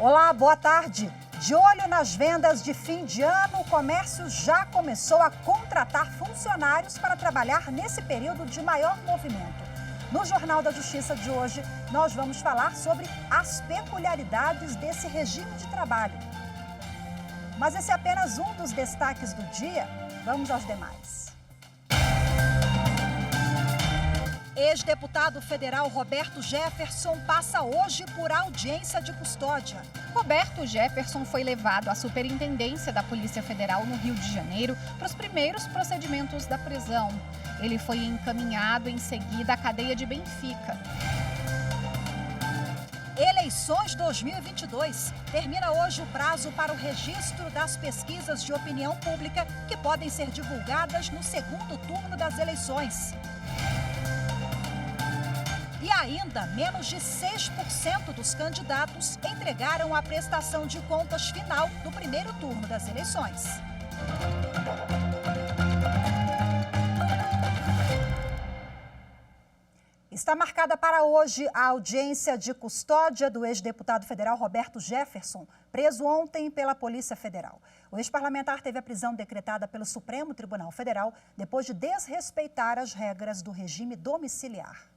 Olá, boa tarde. De olho nas vendas de fim de ano, o comércio já começou a contratar funcionários para trabalhar nesse período de maior movimento. No Jornal da Justiça de hoje, nós vamos falar sobre as peculiaridades desse regime de trabalho. Mas esse é apenas um dos destaques do dia. Vamos aos demais. Ex-deputado federal Roberto Jefferson passa hoje por audiência de custódia. Roberto Jefferson foi levado à Superintendência da Polícia Federal no Rio de Janeiro para os primeiros procedimentos da prisão. Ele foi encaminhado em seguida à cadeia de Benfica. Eleições 2022. Termina hoje o prazo para o registro das pesquisas de opinião pública que podem ser divulgadas no segundo turno das eleições. E ainda, menos de 6% dos candidatos entregaram a prestação de contas final do primeiro turno das eleições. Está marcada para hoje a audiência de custódia do ex-deputado federal Roberto Jefferson, preso ontem pela Polícia Federal. O ex-parlamentar teve a prisão decretada pelo Supremo Tribunal Federal depois de desrespeitar as regras do regime domiciliar.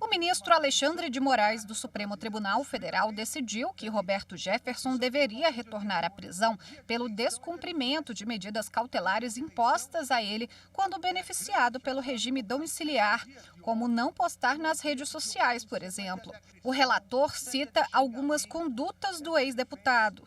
O ministro Alexandre de Moraes, do Supremo Tribunal Federal, decidiu que Roberto Jefferson deveria retornar à prisão pelo descumprimento de medidas cautelares impostas a ele quando beneficiado pelo regime domiciliar, como não postar nas redes sociais, por exemplo. O relator cita algumas condutas do ex-deputado.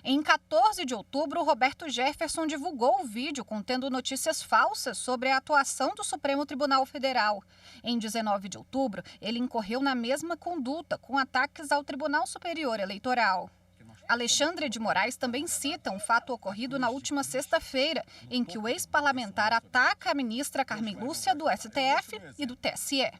Em 14 de outubro, Roberto Jefferson divulgou o vídeo contendo notícias falsas sobre a atuação do Supremo Tribunal Federal. Em 19 de outubro, ele incorreu na mesma conduta, com ataques ao Tribunal Superior Eleitoral. Alexandre de Moraes também cita um fato ocorrido na última sexta-feira, em que o ex-parlamentar ataca a ministra Carmen Lúcia do STF e do TSE.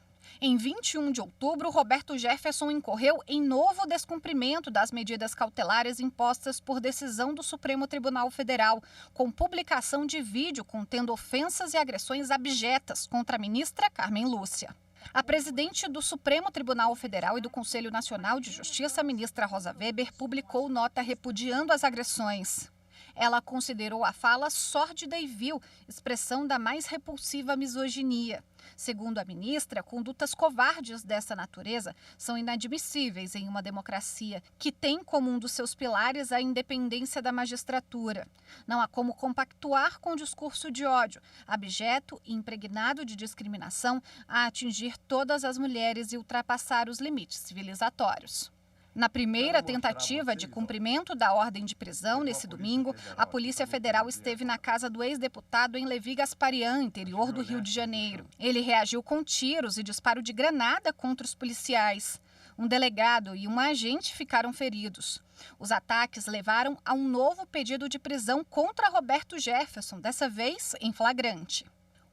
Em 21 de outubro, Roberto Jefferson incorreu em novo descumprimento das medidas cautelares impostas por decisão do Supremo Tribunal Federal, com publicação de vídeo contendo ofensas e agressões abjetas contra a ministra Carmen Lúcia. A presidente do Supremo Tribunal Federal e do Conselho Nacional de Justiça, a ministra Rosa Weber, publicou nota repudiando as agressões. Ela considerou a fala sórdida e vil, expressão da mais repulsiva misoginia. Segundo a ministra, condutas covardes dessa natureza são inadmissíveis em uma democracia que tem como um dos seus pilares a independência da magistratura. Não há como compactuar com o discurso de ódio, abjeto e impregnado de discriminação, a atingir todas as mulheres e ultrapassar os limites civilizatórios. Na primeira tentativa de cumprimento da ordem de prisão, nesse domingo, a Polícia Federal esteve na casa do ex-deputado em Levi Gasparian, interior do Rio de Janeiro. Ele reagiu com tiros e disparo de granada contra os policiais. Um delegado e um agente ficaram feridos. Os ataques levaram a um novo pedido de prisão contra Roberto Jefferson, dessa vez em flagrante.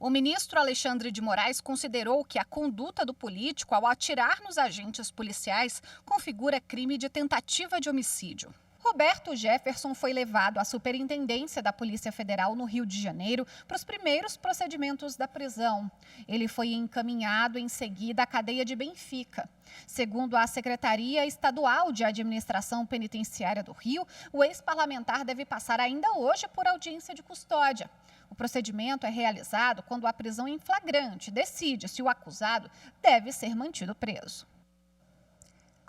O ministro Alexandre de Moraes considerou que a conduta do político ao atirar nos agentes policiais configura crime de tentativa de homicídio. Roberto Jefferson foi levado à Superintendência da Polícia Federal no Rio de Janeiro para os primeiros procedimentos da prisão. Ele foi encaminhado em seguida à cadeia de Benfica. Segundo a Secretaria Estadual de Administração Penitenciária do Rio, o ex-parlamentar deve passar ainda hoje por audiência de custódia. O procedimento é realizado quando a prisão em flagrante decide se o acusado deve ser mantido preso.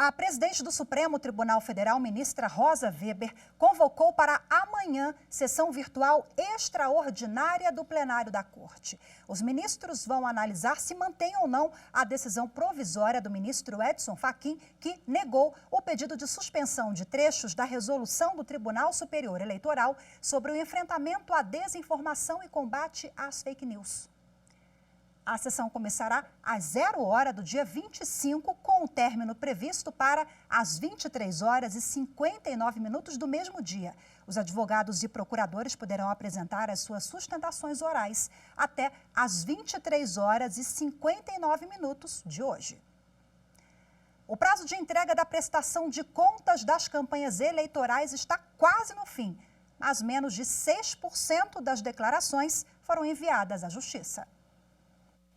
A presidente do Supremo Tribunal Federal, ministra Rosa Weber, convocou para amanhã sessão virtual extraordinária do plenário da Corte. Os ministros vão analisar se mantém ou não a decisão provisória do ministro Edson Fachin, que negou o pedido de suspensão de trechos da resolução do Tribunal Superior Eleitoral sobre o enfrentamento à desinformação e combate às fake news. A sessão começará às 0 hora do dia 25, com o término previsto para as 23 horas e 59 minutos do mesmo dia. Os advogados e procuradores poderão apresentar as suas sustentações orais até às 23 horas e 59 minutos de hoje. O prazo de entrega da prestação de contas das campanhas eleitorais está quase no fim, mas menos de 6% das declarações foram enviadas à Justiça.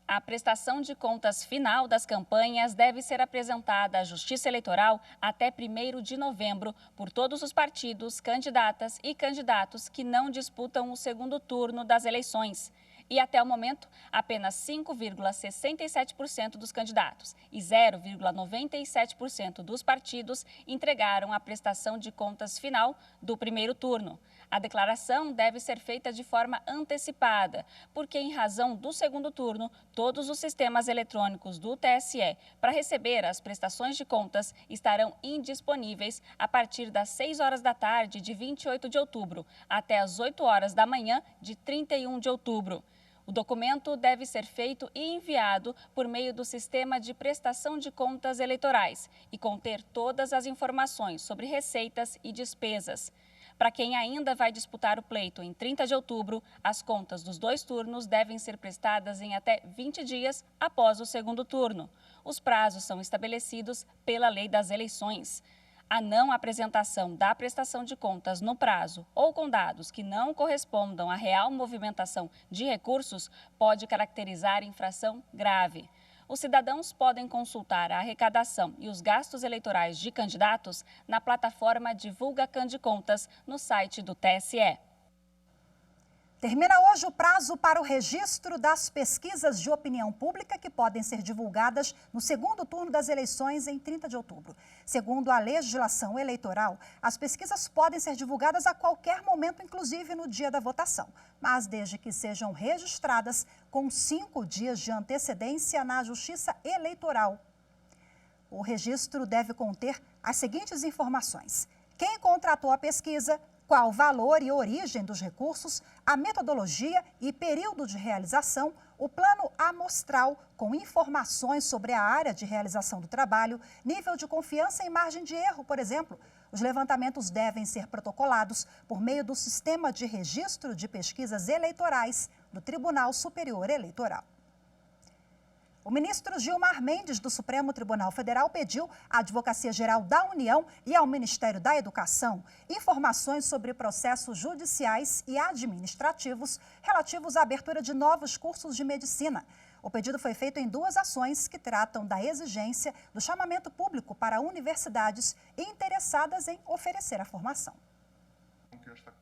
A prestação de contas final das campanhas deve ser apresentada à Justiça Eleitoral até 1º de novembro por todos os partidos, candidatas e candidatos que não disputam o segundo turno das eleições. E até o momento, apenas 5,67% dos candidatos e 0,97% dos partidos entregaram a prestação de contas final do primeiro turno. A declaração deve ser feita de forma antecipada, porque, em razão do segundo turno, todos os sistemas eletrônicos do TSE para receber as prestações de contas estarão indisponíveis a partir das 6 horas da tarde de 28 de outubro até as 8 horas da manhã de 31 de outubro. O documento deve ser feito e enviado por meio do Sistema de Prestação de Contas Eleitorais e conter todas as informações sobre receitas e despesas. Para quem ainda vai disputar o pleito em 30 de outubro, as contas dos 2 turnos devem ser prestadas em até 20 dias após o segundo turno. Os prazos são estabelecidos pela Lei das Eleições. A não apresentação da prestação de contas no prazo ou com dados que não correspondam à real movimentação de recursos pode caracterizar infração grave. Os cidadãos podem consultar a arrecadação e os gastos eleitorais de candidatos na plataforma Divulga Candicontas no site do TSE. Termina hoje o prazo para o registro das pesquisas de opinião pública que podem ser divulgadas no segundo turno das eleições em 30 de outubro. Segundo a legislação eleitoral, as pesquisas podem ser divulgadas a qualquer momento, inclusive no dia da votação, mas desde que sejam registradas com 5 dias de antecedência na Justiça Eleitoral. O registro deve conter as seguintes informações: quem contratou a pesquisa, qual o valor e origem dos recursos, a metodologia e período de realização, o plano amostral com informações sobre a área de realização do trabalho, nível de confiança e margem de erro, por exemplo. Os levantamentos devem ser protocolados por meio do Sistema de Registro de Pesquisas Eleitorais do Tribunal Superior Eleitoral. O ministro Gilmar Mendes, do Supremo Tribunal Federal, pediu à Advocacia Geral da União e ao Ministério da Educação informações sobre processos judiciais e administrativos relativos à abertura de novos cursos de medicina. O pedido foi feito em 2 ações que tratam da exigência do chamamento público para universidades interessadas em oferecer a formação.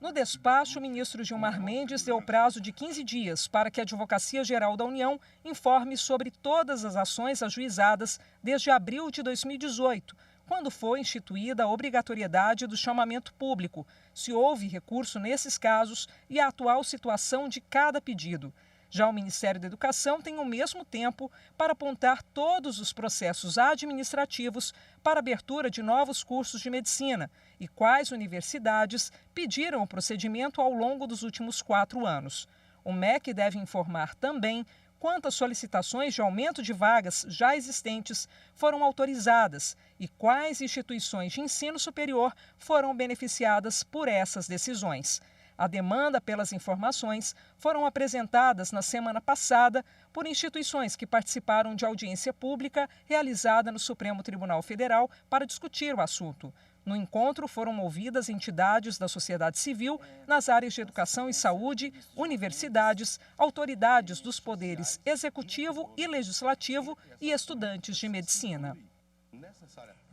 No despacho, o ministro Gilmar Mendes deu prazo de 15 dias para que a Advocacia Geral da União informe sobre todas as ações ajuizadas desde abril de 2018, quando foi instituída a obrigatoriedade do chamamento público, se houve recurso nesses casos e a atual situação de cada pedido. Já o Ministério da Educação tem o mesmo tempo para apontar todos os processos administrativos para abertura de novos cursos de medicina e quais universidades pediram o procedimento ao longo dos últimos 4 anos. O MEC deve informar também quantas solicitações de aumento de vagas já existentes foram autorizadas e quais instituições de ensino superior foram beneficiadas por essas decisões. A demanda pelas informações foram apresentadas na semana passada por instituições que participaram de audiência pública realizada no Supremo Tribunal Federal para discutir o assunto. No encontro foram ouvidas entidades da sociedade civil nas áreas de educação e saúde, universidades, autoridades dos poderes executivo e legislativo e estudantes de medicina.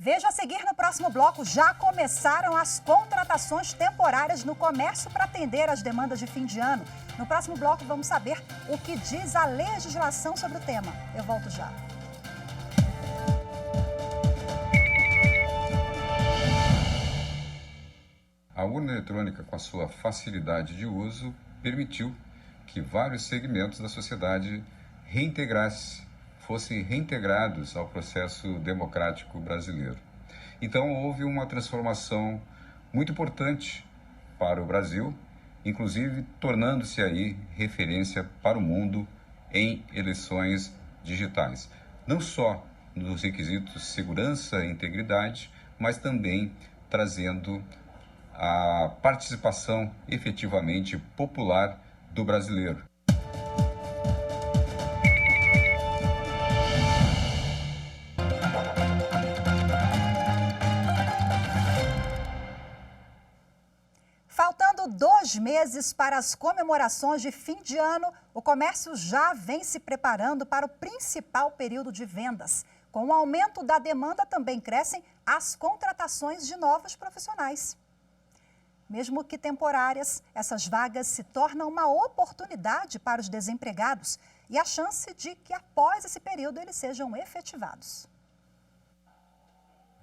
Veja a seguir no próximo bloco. Já começaram as contratações temporárias no comércio para atender às demandas de fim de ano. No próximo bloco vamos saber o que diz a legislação sobre o tema. Eu volto já. A urna eletrônica, com a sua facilidade de uso, permitiu que vários segmentos da sociedade fossem reintegrados ao processo democrático brasileiro. Então, houve uma transformação muito importante para o Brasil, inclusive tornando-se aí referência para o mundo em eleições digitais. Não só nos requisitos segurança e integridade, mas também trazendo a participação efetivamente popular do brasileiro. Faltando Faltando 2 meses para as comemorações de fim de ano, o comércio já vem se preparando para o principal período de vendas. Com o aumento da demanda, também crescem as contratações de novos profissionais. Mesmo que temporárias, essas vagas se tornam uma oportunidade para os desempregados e a chance de que, após esse período, eles sejam efetivados.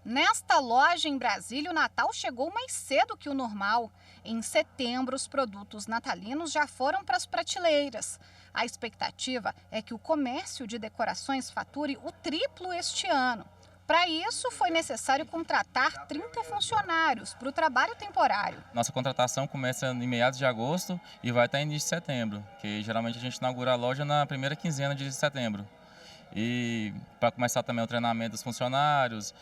Nesta loja em Brasília, o Natal chegou mais cedo que o normal. Em setembro, os produtos natalinos já foram para as prateleiras. A expectativa é que o comércio de decorações fature o triplo este ano. Para isso, foi necessário contratar 30 funcionários para o trabalho temporário. Nossa contratação começa em meados de agosto e vai até início de setembro, que geralmente a gente inaugura a loja na primeira quinzena de setembro. E para começar também o treinamento dos funcionários,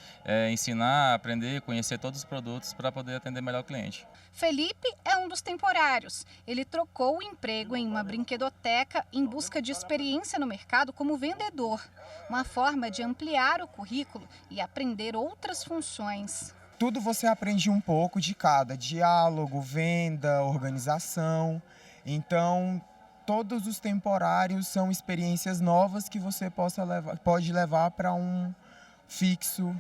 ensinar, aprender, conhecer todos os produtos para poder atender melhor o cliente. Felipe é um dos temporários. Ele trocou o emprego em uma brinquedoteca em busca de experiência no mercado como vendedor. Uma forma de ampliar o currículo e aprender outras funções. Tudo você aprende um pouco de cada, diálogo, venda, organização. Então, todos os temporários são experiências novas que você pode levar para um fixo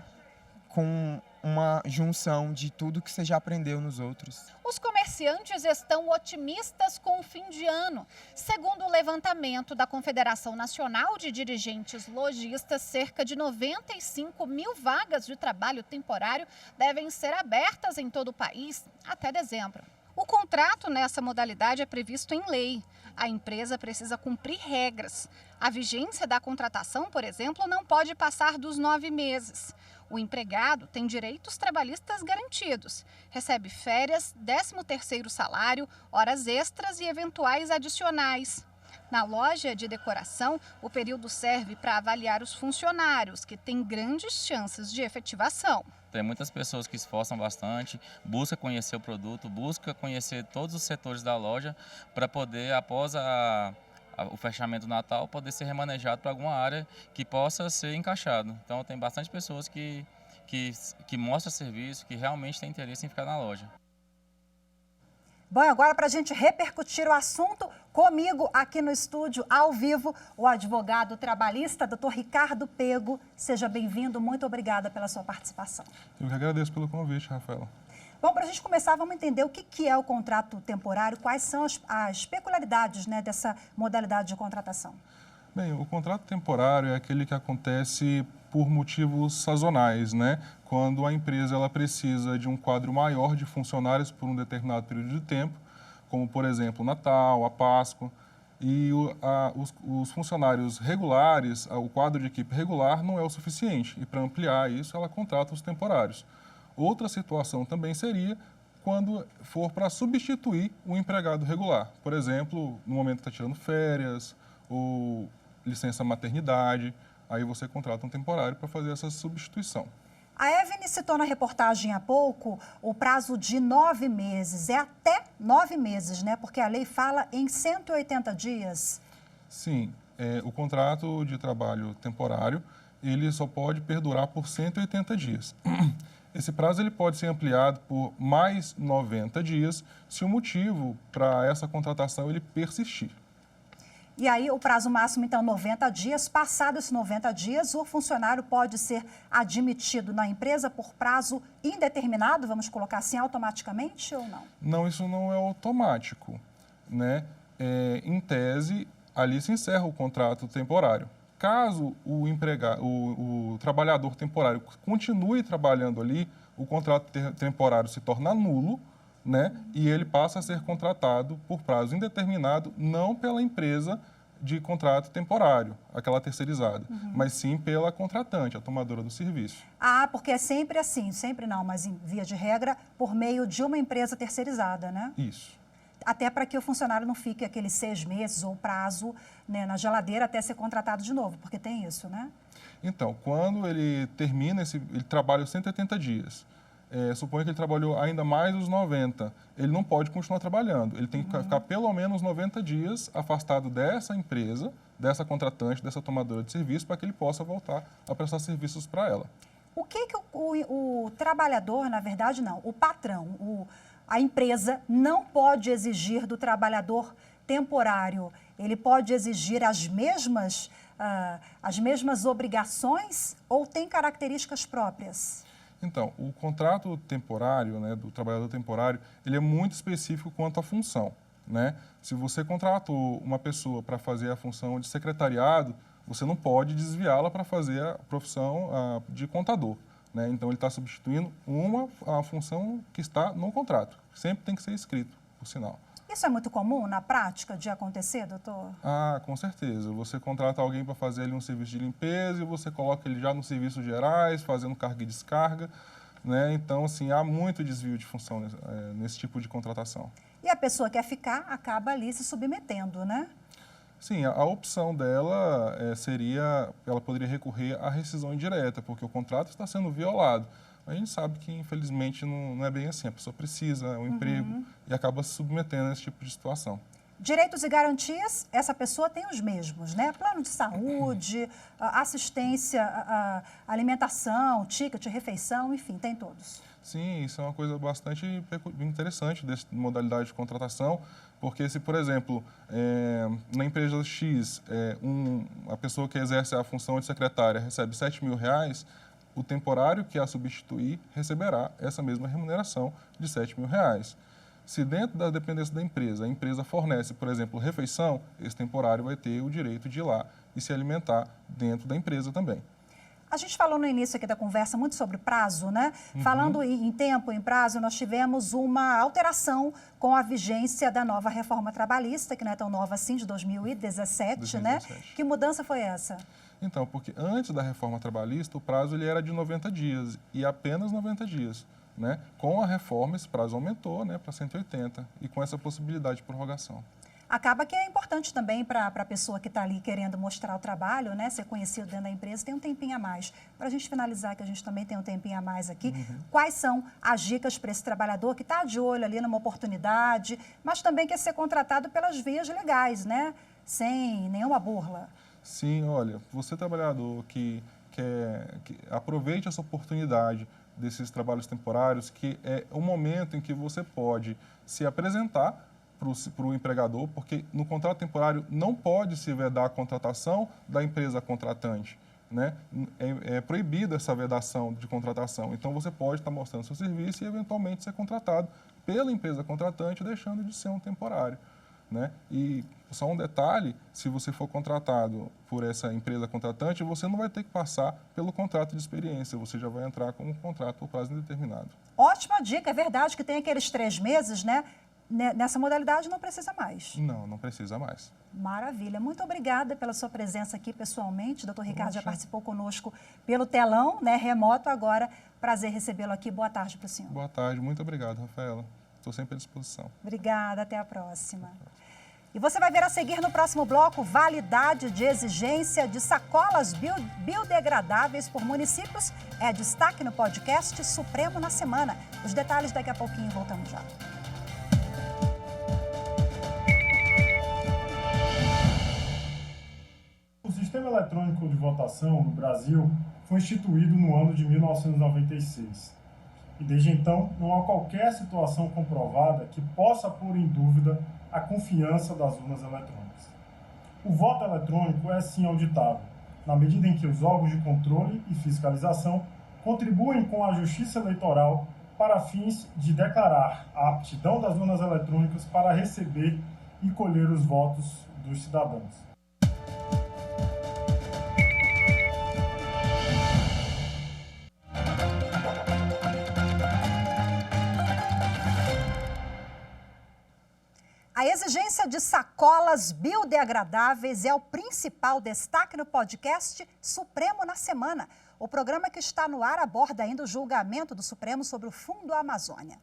com uma junção de tudo que você já aprendeu nos outros. Os comerciantes estão otimistas com o fim de ano. Segundo o levantamento da Confederação Nacional de Dirigentes Lojistas, cerca de 95 mil vagas de trabalho temporário devem ser abertas em todo o país até dezembro. O contrato nessa modalidade é previsto em lei. A empresa precisa cumprir regras. A vigência da contratação, por exemplo, não pode passar dos 9 meses. O empregado tem direitos trabalhistas garantidos. Recebe férias, 13º salário, horas extras e eventuais adicionais. Na loja de decoração, o período serve para avaliar os funcionários, que têm grandes chances de efetivação. Tem muitas pessoas que esforçam bastante, buscam conhecer o produto, buscam conhecer todos os setores da loja para poder, após o fechamento do Natal, poder ser remanejado para alguma área que possa ser encaixado. Então tem bastante pessoas que mostram serviço, que realmente têm interesse em ficar na loja. Bom, agora para a gente repercutir o assunto, comigo aqui no estúdio, ao vivo, o advogado trabalhista, doutor Ricardo Pego. Seja bem-vindo, muito obrigada pela sua participação. Eu que agradeço pelo convite, Rafaela. Bom, para a gente começar, vamos entender o que é o contrato temporário, quais são as peculiaridades, né, dessa modalidade de contratação. Bem, o contrato temporário é aquele que acontece por motivos sazonais, né? Quando a empresa ela precisa de um quadro maior de funcionários por um determinado período de tempo, como, por exemplo, o Natal, a Páscoa, e os funcionários regulares, o quadro de equipe regular não é o suficiente, e para ampliar isso, ela contrata os temporários. Outra situação também seria quando for para substituir o empregado regular. Por exemplo, no momento que está tirando férias ou licença maternidade, aí você contrata um temporário para fazer essa substituição. A Evne citou na reportagem há pouco o prazo de 9 meses. É até 9 meses, né? Porque a lei fala em 180 dias. Sim, o contrato de trabalho temporário, ele só pode perdurar por 180 dias. Esse prazo ele pode ser ampliado por mais 90 dias se o motivo para essa contratação ele persistir. E aí o prazo máximo, então, 90 dias. Passado esses 90 dias, o funcionário pode ser admitido na empresa por prazo indeterminado, vamos colocar assim, automaticamente ou não? Não, isso não é automático, né? Em tese, ali se encerra o contrato temporário. Caso o trabalhador temporário continue trabalhando ali, o contrato temporário se torna nulo, né? E ele passa a ser contratado por prazo indeterminado, não pela empresa de contrato temporário, aquela terceirizada, mas sim pela contratante, a tomadora do serviço. Ah, porque é sempre assim, sempre não, mas em via de regra, por meio de uma empresa terceirizada, né? Isso. Até para que o funcionário não fique aqueles 6 meses ou prazo, né, na geladeira até ser contratado de novo, porque tem isso, né? Então, quando ele termina, ele trabalha 180 dias. Suponha que ele trabalhou ainda mais os 90, ele não pode continuar trabalhando. Ele tem que ficar pelo menos 90 dias afastado dessa empresa, dessa contratante, dessa tomadora de serviço, para que ele possa voltar a prestar serviços para ela. O que o trabalhador, na verdade, não, o patrão, a empresa não pode exigir do trabalhador temporário? Ele pode exigir as mesmas obrigações ou tem características próprias? Então, o contrato temporário, né, do trabalhador temporário, ele é muito específico quanto à função, né? Se você contratou uma pessoa para fazer a função de secretariado, você não pode desviá-la para fazer a profissão de contador, né? Então, ele está substituindo a função que está no contrato. Sempre tem que ser escrito, por sinal. Isso é muito comum na prática de acontecer, doutor? Ah, com certeza. Você contrata alguém para fazer ali um serviço de limpeza e você coloca ele já nos serviços gerais, fazendo carga e descarga, né? Então, assim, há muito desvio de função nesse tipo de contratação. E a pessoa que quer ficar acaba ali se submetendo, né? Sim, a opção dela seria, ela poderia recorrer à rescisão indireta, porque o contrato está sendo violado. A gente sabe que, infelizmente, não é bem assim. A pessoa precisa, um emprego, e acaba se submetendo a esse tipo de situação. Direitos e garantias, essa pessoa tem os mesmos, né? Plano de saúde, assistência, alimentação, ticket, refeição, enfim, tem todos. Sim, isso é uma coisa bastante interessante dessa modalidade de contratação, porque se, por exemplo, na empresa X, a pessoa que exerce a função de secretária recebe R$7.000, o temporário que a substituir receberá essa mesma remuneração de R$7.000. Se dentro da dependência da empresa, a empresa fornece, por exemplo, refeição, esse temporário vai ter o direito de ir lá e se alimentar dentro da empresa também. A gente falou no início aqui da conversa muito sobre prazo, né? Falando em tempo, em prazo, nós tivemos uma alteração com a vigência da nova reforma trabalhista, que não é tão nova assim, de 2017, né? Que mudança foi essa? Então, porque antes da reforma trabalhista, o prazo ele era de 90 dias e apenas 90 dias. Né? Com a reforma, esse prazo aumentou, né, para 180 e com essa possibilidade de prorrogação. Acaba que é importante também para a pessoa que está ali querendo mostrar o trabalho, né, ser conhecido dentro da empresa, tem um tempinho a mais. Para a gente finalizar, que a gente também tem um tempinho a mais aqui, quais são as dicas para esse trabalhador que está de olho ali numa oportunidade, mas também quer ser contratado pelas vias legais, né, sem nenhuma burla? Sim, olha, você trabalhador que aproveite essa oportunidade desses trabalhos temporários, que é o momento em que você pode se apresentar para o empregador, porque no contrato temporário não pode se vedar a contratação da empresa contratante, né? É proibida essa vedação de contratação. Então, você pode estar mostrando seu serviço e, eventualmente, ser contratado pela empresa contratante, deixando de ser um temporário, né? E só um detalhe, se você for contratado por essa empresa contratante, você não vai ter que passar pelo contrato de experiência, você já vai entrar com um contrato por prazo indeterminado. Ótima dica, é verdade que tem aqueles 3 meses, né? Nessa modalidade não precisa mais. Não precisa mais. Maravilha. Muito obrigada pela sua presença aqui pessoalmente. Doutor Ricardo já participou conosco pelo telão, né, remoto agora. Prazer recebê-lo aqui. Boa tarde para o senhor. Boa tarde. Muito obrigado, Rafaela. Estou sempre à disposição. Obrigada. Até a próxima. E você vai ver a seguir no próximo bloco validade de exigência de sacolas biodegradáveis por municípios. É destaque no podcast Supremo na Semana. Os detalhes daqui a pouquinho, voltamos já. O sistema eletrônico de votação no Brasil foi instituído no ano de 1996. E desde então não há qualquer situação comprovada que possa pôr em dúvida a confiança das urnas eletrônicas. O voto eletrônico é sim auditável, na medida em que os órgãos de controle e fiscalização contribuem com a Justiça Eleitoral para fins de declarar a aptidão das urnas eletrônicas para receber e colher os votos dos cidadãos. A exigência de sacolas biodegradáveis é o principal destaque no podcast Supremo na Semana. O programa que está no ar aborda ainda o julgamento do Supremo sobre o Fundo Amazônia.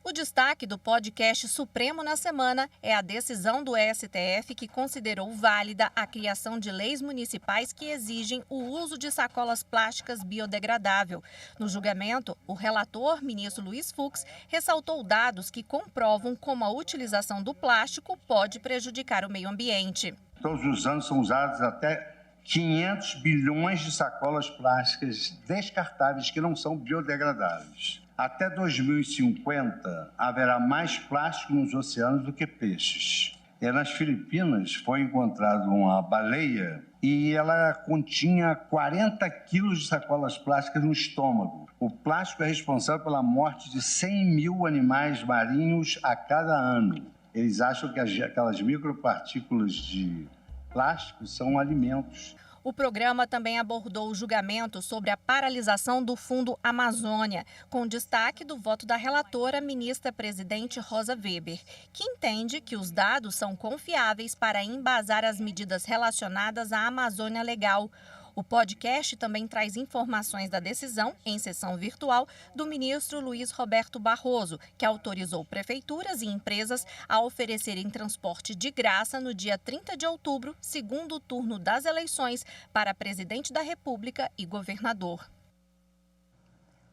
O destaque do podcast Supremo na Semana é a decisão do STF que considerou válida a criação de leis municipais que exigem o uso de sacolas plásticas biodegradável. No julgamento, o relator, ministro Luiz Fux, ressaltou dados que comprovam como a utilização do plástico pode prejudicar o meio ambiente. Todos os anos são usados até 500 bilhões de sacolas plásticas descartáveis que não são biodegradáveis. Até 2050, haverá mais plástico nos oceanos do que peixes. Nas Filipinas foi encontrada uma baleia e ela continha 40 quilos de sacolas plásticas no estômago. O plástico é responsável pela morte de 100 mil animais marinhos a cada ano. Eles acham que aquelas micropartículas de plástico são alimentos. O programa também abordou o julgamento sobre a paralisação do Fundo Amazônia, com destaque do voto da relatora, ministra presidente Rosa Weber, que entende que os dados são confiáveis para embasar as medidas relacionadas à Amazônia Legal. O podcast também traz informações da decisão, em sessão virtual, do ministro Luiz Roberto Barroso, que autorizou prefeituras e empresas a oferecerem transporte de graça no dia 30 de outubro, segundo turno das eleições, para presidente da República e governador.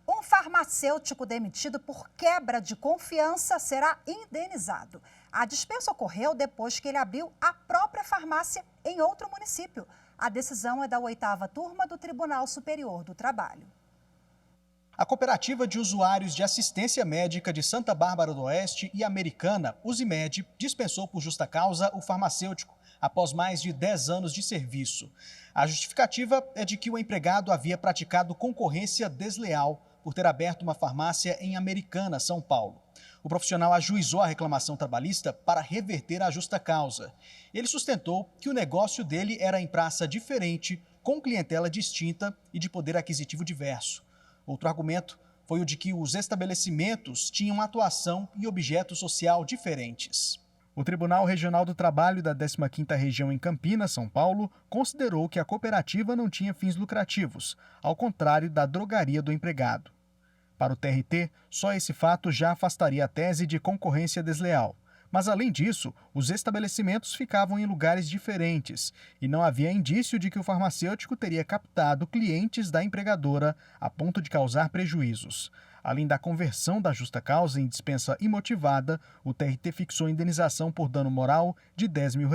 Um farmacêutico demitido por quebra de confiança será indenizado. A dispensa ocorreu depois que ele abriu a própria farmácia em outro município. A decisão é da 8ª turma do Tribunal Superior do Trabalho. A Cooperativa de Usuários de Assistência Médica de Santa Bárbara do Oeste e Americana, Usimed, dispensou por justa causa o farmacêutico após mais de 10 anos de serviço. A justificativa é de que o empregado havia praticado concorrência desleal por ter aberto uma farmácia em Americana, São Paulo. O profissional ajuizou a reclamação trabalhista para reverter a justa causa. Ele sustentou que o negócio dele era em praça diferente, com clientela distinta e de poder aquisitivo diverso. Outro argumento foi o de que os estabelecimentos tinham atuação e objeto social diferentes. O Tribunal Regional do Trabalho da 15ª Região em Campinas, São Paulo, considerou que a cooperativa não tinha fins lucrativos, ao contrário da drogaria do empregado. Para o TRT, só esse fato já afastaria a tese de concorrência desleal. Mas, além disso, os estabelecimentos ficavam em lugares diferentes e não havia indício de que o farmacêutico teria captado clientes da empregadora a ponto de causar prejuízos. Além da conversão da justa causa em dispensa imotivada, o TRT fixou indenização por dano moral de R$10 mil.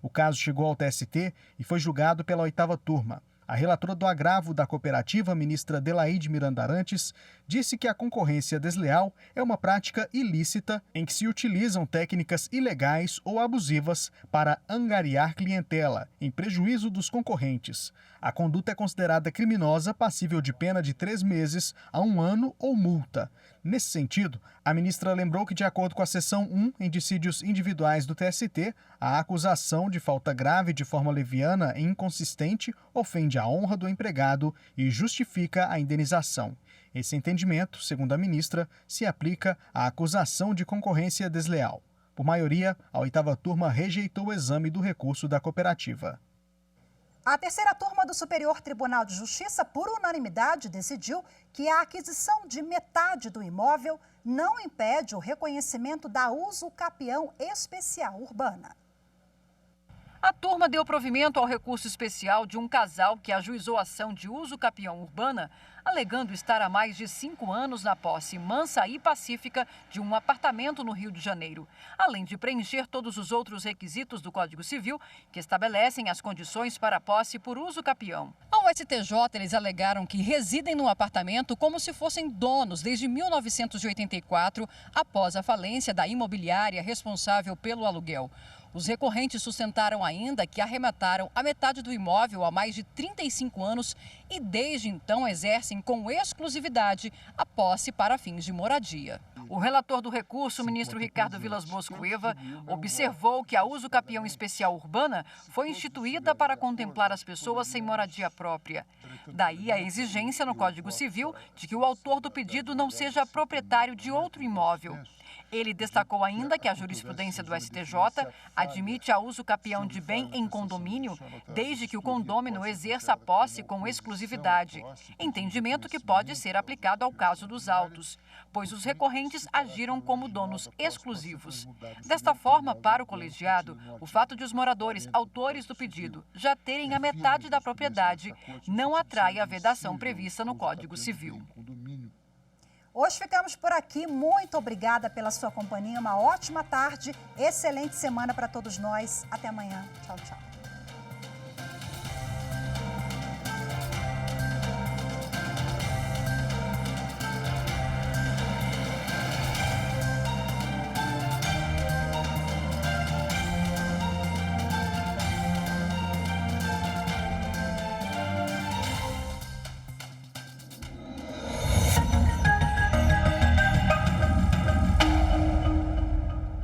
O caso chegou ao TST e foi julgado pela 8ª turma. A relatora do agravo da cooperativa, ministra Delaide Miranda Arantes, disse que a concorrência desleal é uma prática ilícita em que se utilizam técnicas ilegais ou abusivas para angariar clientela, em prejuízo dos concorrentes. A conduta é considerada criminosa, passível de pena de 3 meses a 1 ano ou multa. Nesse sentido, a ministra lembrou que, de acordo com a seção 1, em dissídios individuais do TST, a acusação de falta grave de forma leviana e inconsistente ofende a honra do empregado e justifica a indenização. Esse entendimento, segundo a ministra, se aplica à acusação de concorrência desleal. Por maioria, a 8ª turma rejeitou o exame do recurso da cooperativa. A 3ª turma do Superior Tribunal de Justiça, por unanimidade, decidiu que a aquisição de metade do imóvel não impede o reconhecimento da usucapião especial urbana. A turma deu provimento ao recurso especial de um casal que ajuizou ação de usucapião urbana, alegando estar há mais de 5 anos na posse mansa e pacífica de um apartamento no Rio de Janeiro, além de preencher todos os outros requisitos do Código Civil que estabelecem as condições para a posse por usucapião. Ao STJ, eles alegaram que residem no apartamento como se fossem donos desde 1984, após a falência da imobiliária responsável pelo aluguel. Os recorrentes sustentaram ainda que arremataram a metade do imóvel há mais de 35 anos e desde então exercem com exclusividade a posse para fins de moradia. O relator do recurso, o ministro Ricardo Vilas Boas Cueva, observou que a usucapião especial urbana foi instituída para contemplar as pessoas sem moradia própria. Daí a exigência no Código Civil de que o autor do pedido não seja proprietário de outro imóvel. Ele destacou ainda que a jurisprudência do STJ admite a usucapião de bem em condomínio, desde que o condômino exerça a posse com exclusividade, entendimento que pode ser aplicado ao caso dos autos, pois os recorrentes agiram como donos exclusivos. Desta forma, para o colegiado, o fato de os moradores autores do pedido já terem a metade da propriedade não atrai a vedação prevista no Código Civil. Hoje ficamos por aqui. Muito obrigada pela sua companhia. Uma ótima tarde, excelente semana para todos nós. Até amanhã. Tchau, tchau.